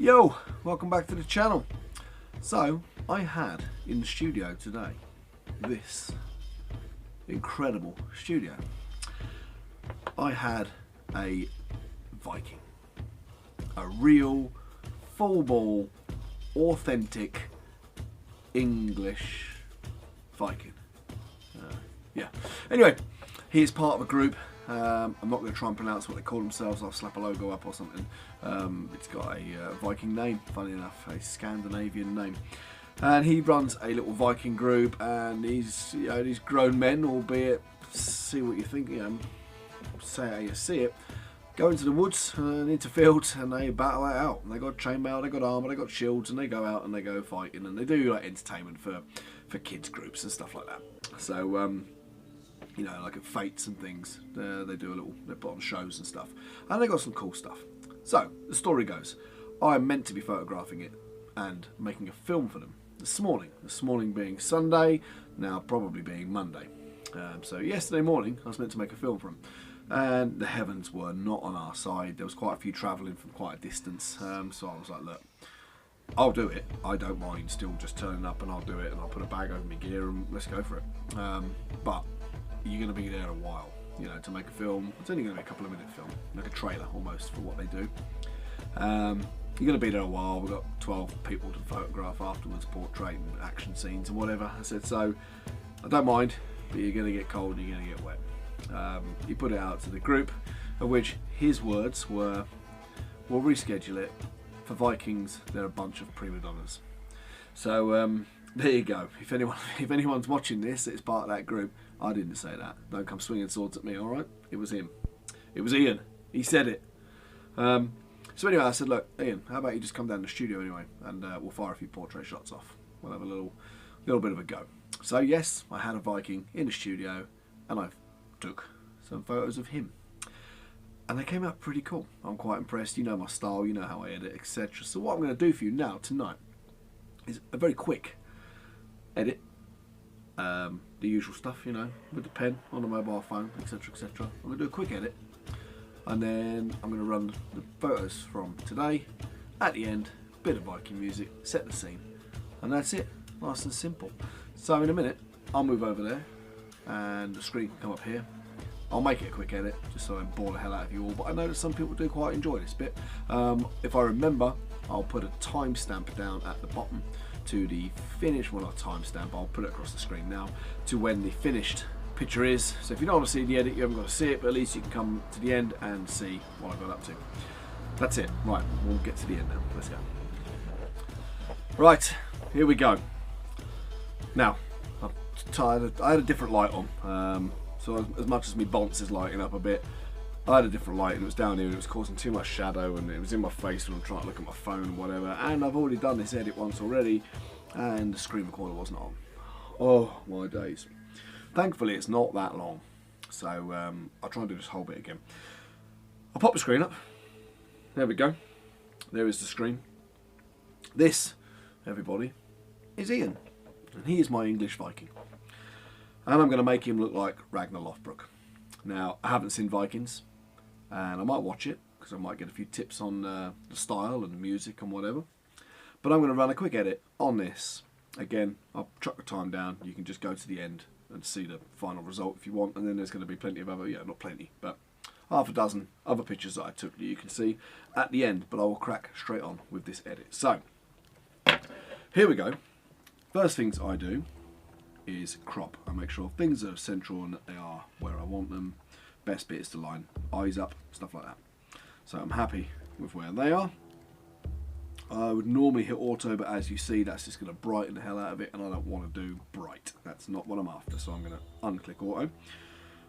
Yo, welcome back to the channel. So, I had in the studio today this incredible studio. I had a Viking, a real, full ball, authentic English Viking. Yeah. Anyway, he is part of a group. I'm not going to try and pronounce what they call themselves. I'll slap a logo up or something. It's got a Viking name, funny enough, a Scandinavian name. And he runs a little Viking group, and these grown men, albeit, see what you think, say how you see it, go into the woods and into fields, and they battle it out. And they got chainmail, they got armour, they got shields, and they go out and they go fighting, and they do like entertainment for kids groups and stuff like that. So like at fates and things, they put on shows and stuff, and they got some cool stuff. So the story goes, I'm meant to be photographing it and making a film for them this morning being Sunday, now probably being Monday. So yesterday morning I was meant to make a film for them, and the heavens were not on our side. There was quite a few travelling from quite a distance, so I was like, look, I'll do it, I don't mind still just turning up, and I'll do it, and I'll put a bag over my gear and let's go for it. But you're going to be there a while, to make a film. It's only going to be a couple of minute film, like a trailer almost for what they do. You're going to be there a while. We've got 12 people to photograph afterwards, portrait and action scenes and whatever. I said, so I don't mind, but you're going to get cold and you're going to get wet. He put it out to the group, of which his words were, we'll reschedule it. For Vikings, they're a bunch of prima donnas. So there you go. If anyone's watching this, it's part of that group. I didn't say that. Don't come swinging swords at me, all right? It was him. It was Ian. He said it. So anyway, I said, look, Ian, how about you just come down to the studio anyway, and we'll fire a few portrait shots off. We'll have a little bit of a go. So yes, I had a Viking in the studio, and I took some photos of him. And they came out pretty cool. I'm quite impressed. You know my style, you know how I edit, etc. So what I'm going to do for you now, tonight, is a very quick edit. The usual stuff, with the pen on the mobile phone, etc, etc. I'm going to do a quick edit, and then I'm going to run the photos from today. At the end, bit of Viking music, set the scene, and that's it. Nice and simple. So in a minute, I'll move over there, and the screen can come up here. I'll make it a quick edit, just so I don't bore the hell out of you all, but I know that some people do quite enjoy this bit. If I remember, I'll put a timestamp down at the bottom to the finish, well not timestamp, I'll put it across the screen now, to when the finished picture is. So if you don't want to see the edit, you haven't got to see it, but at least you can come to the end and see what I got up to. That's it. Right, we'll get to the end now. Let's go. Right, here we go. Now, I had a different light on. So as much as my bonce is lighting up a bit, I had a different light, and it was down here, and it was causing too much shadow, and it was in my face when I'm trying to look at my phone and whatever. And I've already done this edit once already, and the screen recorder wasn't on. Oh my days. Thankfully it's not that long, so I'll try and do this whole bit again. I'll pop the screen up. There we go. There is the screen. This, everybody, is Ian, and he is my English Viking. And I'm going to make him look like Ragnar Lothbok. Now, I haven't seen Vikings, and I might watch it, because I might get a few tips on the style and the music and whatever. But I'm going to run a quick edit on this. Again, I'll chuck the time down. You can just go to the end and see the final result if you want. And then there's going to be plenty of other, not plenty, but half a dozen other pictures that I took that you can see at the end. But I will crack straight on with this edit. So, here we go. First things I do is crop. I make sure things are central and that they are where I want them. Best bit is to line eyes up, stuff like that. So I'm happy with where they are. I would normally hit auto, but as you see, that's just going to brighten the hell out of it, and I don't want to do bright. That's not what I'm after, so I'm going to unclick auto.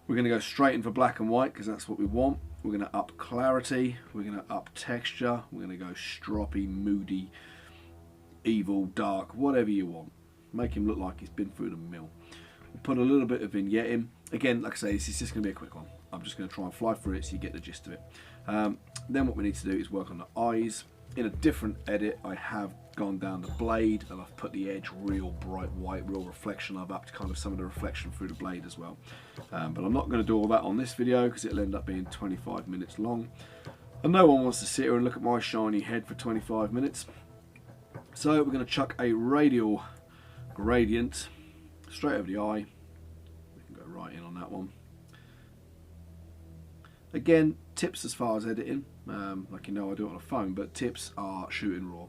We're going to go straight in for black and white, because that's what we want. We're going to up clarity, we're going to up texture, we're going to go stroppy, moody, evil, dark, whatever you want. Make him look like he's been through the mill. We'll put a little bit of vignette in. Again, like I say, this is just going to be a quick one. I'm just going to try and fly through it so you get the gist of it. Then what we need to do is work on the eyes. In a different edit, I have gone down the blade, and I've put the edge real bright white, real reflection. I've upped kind of some of the reflection through the blade as well. But I'm not going to do all that on this video, because it'll end up being 25 minutes long. And no one wants to sit here and look at my shiny head for 25 minutes. So we're going to chuck a radial gradient straight over the eye. We can go right in on that one. Again, tips as far as editing. Like you know, I do it on a phone, but tips are shooting raw.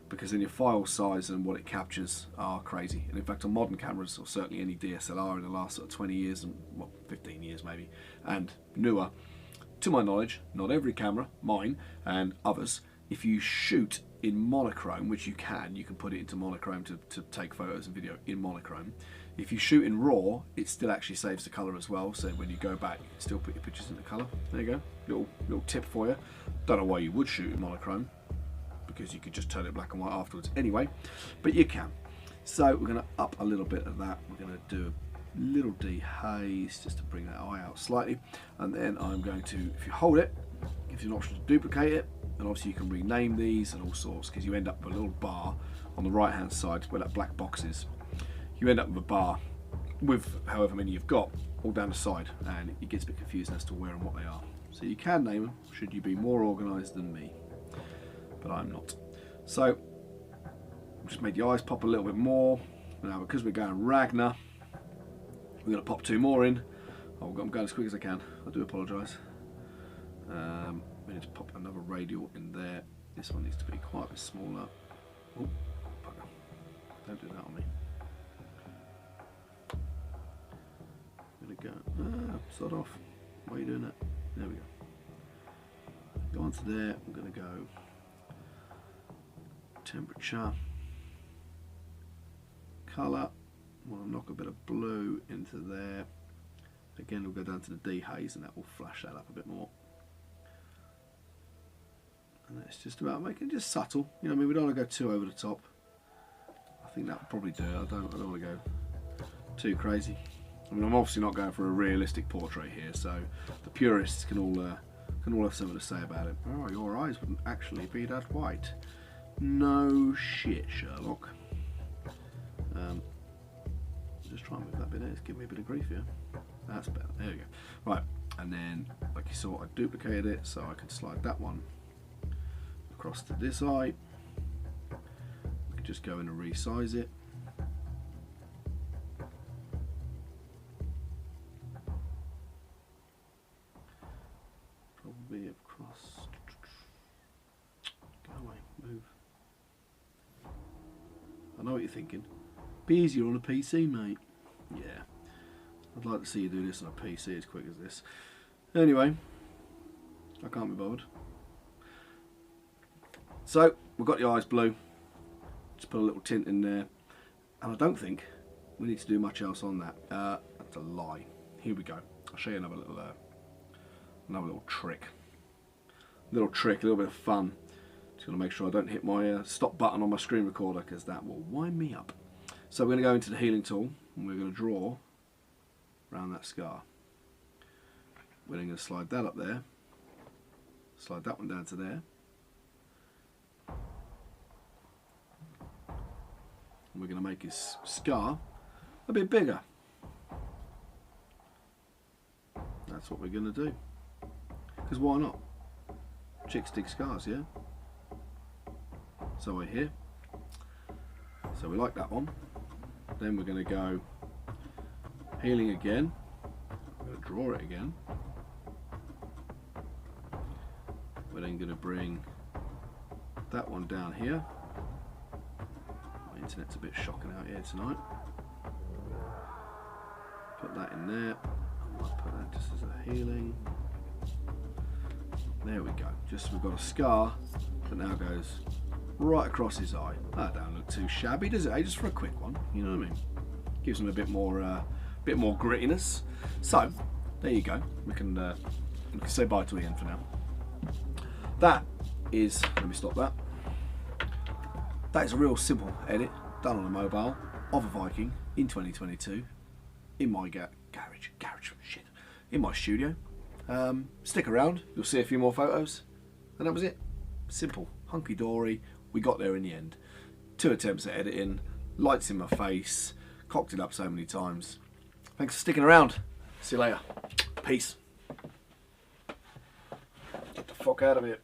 Because then your file size and what it captures are crazy. And in fact, on modern cameras, or certainly any DSLR in the last sort of 20 years, and well, 15 years maybe, and newer, to my knowledge, not every camera, mine and others, if you shoot in monochrome, which you can put it into monochrome to take photos and video in monochrome. If you shoot in RAW, it still actually saves the colour as well, so when you go back, you can still put your pictures into colour. There you go, little tip for you. Don't know why you would shoot in monochrome, because you could just turn it black and white afterwards anyway, but you can. So we're going to up a little bit of that. We're going to do a little dehaze just to bring that eye out slightly, and then I'm going to, if you hold it, gives you an option to duplicate it, and obviously you can rename these and all sorts, because you end up with a little bar on the right hand side where that black box is. You end up with a bar with however many you've got all down the side, and it gets a bit confusing as to where and what they are. So you can name them should you be more organised than me, but I'm not. So just made the eyes pop a little bit more. Now because we're going Ragnar, we're going to pop two more in. I'm going as quick as I can, I do apologise. We need to pop another radial in there. This one needs to be quite a bit smaller. Oh, bugger. Don't do that on me. I'm going to go, sod off. Why are you doing that? There we go. Go onto there, I'm going to go temperature, colour, want to knock a bit of blue into there. Again, we'll go down to the dehaze and that will flash that up a bit more. And it's just about making it just subtle. You know what I mean? We don't want to go too over the top. I think that will probably do it. I don't want to go too crazy. I mean, I'm obviously not going for a realistic portrait here, so the purists can all have something to say about it. Oh, your eyes wouldn't actually be that white. No shit, Sherlock. Just try and move that bit in. It's giving me a bit of grief here. That's better. There we go. Right, and then, like you saw, I duplicated it, so I can slide that one across to this eye. We can just go in and resize it. Probably across. Go away, move. I know what you're thinking. Be easier on a PC, mate. Yeah. I'd like to see you do this on a PC as quick as this. Anyway, I can't be bothered. So, we've got the eyes blue. Just put a little tint in there. And I don't think we need to do much else on that. That's a lie. Here we go. I'll show you another little trick. A little bit of fun. Just got to make sure I don't hit my stop button on my screen recorder, because that will wind me up. So we're going to go into the healing tool and we're going to draw around that scar. We're then going to slide that up there, slide that one down to there, and we're going to make his scar a bit bigger. That's what we're going to do, because why not? Chicks dig scars, yeah? So we're here, so we like that one. Then we're going to go healing again. I'm going to draw it again. We're then going to bring that one down here. My internet's a bit shocking out here tonight. Put that in there. I might put that just as a healing. There we go. Just we've got a scar that now goes right across his eye. That don't look too shabby, does it? Just for a quick one, you know what I mean? Gives him a bit more grittiness. So there you go. We can say bye to Ian for now. That is. Let me stop that. That is a real simple edit done on a mobile of a Viking in 2022 in my garage. Shit. In my studio. Stick around. You'll see a few more photos, and that was it. Simple, hunky dory. We got there in the end. 2 attempts at editing, lights in my face, cocked it up so many times. Thanks for sticking around. See you later. Peace. Get the fuck out of it.